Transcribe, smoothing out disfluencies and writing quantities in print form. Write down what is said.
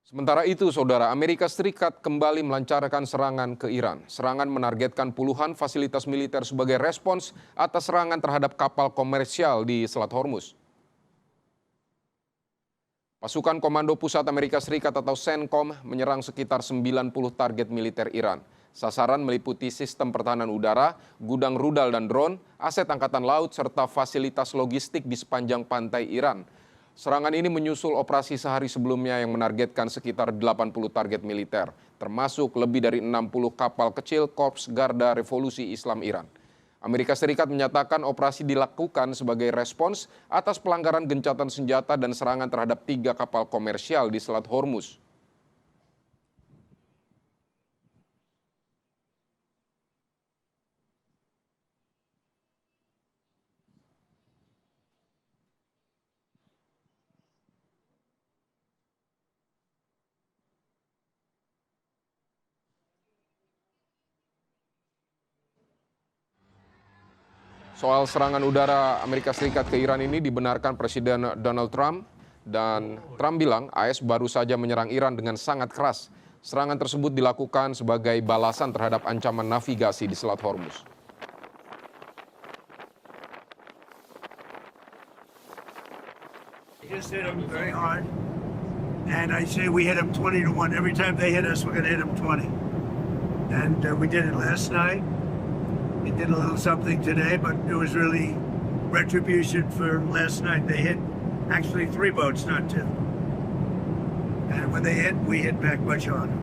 Sementara itu, Saudara, Amerika Serikat kembali melancarkan serangan ke Iran. Serangan menargetkan puluhan fasilitas militer sebagai respons atas serangan terhadap kapal komersial di Selat Hormuz. Pasukan Komando Pusat Amerika Serikat atau CENTCOM menyerang sekitar 90 target militer Iran. Sasaran meliputi sistem pertahanan udara, gudang rudal dan drone, aset angkatan laut, serta fasilitas logistik di sepanjang pantai Iran. Serangan ini menyusul operasi sehari sebelumnya yang menargetkan sekitar 80 target militer, termasuk lebih dari 60 kapal kecil Korps Garda Revolusi Islam Iran. Amerika Serikat menyatakan operasi dilakukan sebagai respons atas pelanggaran gencatan senjata dan serangan terhadap 3 kapal komersial di Selat Hormuz. Soal serangan udara Amerika Serikat ke Iran ini dibenarkan Presiden Donald Trump, dan Trump bilang AS baru saja menyerang Iran dengan sangat keras. Serangan tersebut dilakukan sebagai balasan terhadap ancaman navigasi di Selat Hormuz. Just hit them very hard, and I say we hit them 20-1. Every time they hit us, we're going to hit them 20. And we did it last night. It did a little something today, but it was really retribution for last night. They hit actually 3 boats, not 2. And when they hit, we hit back much harder.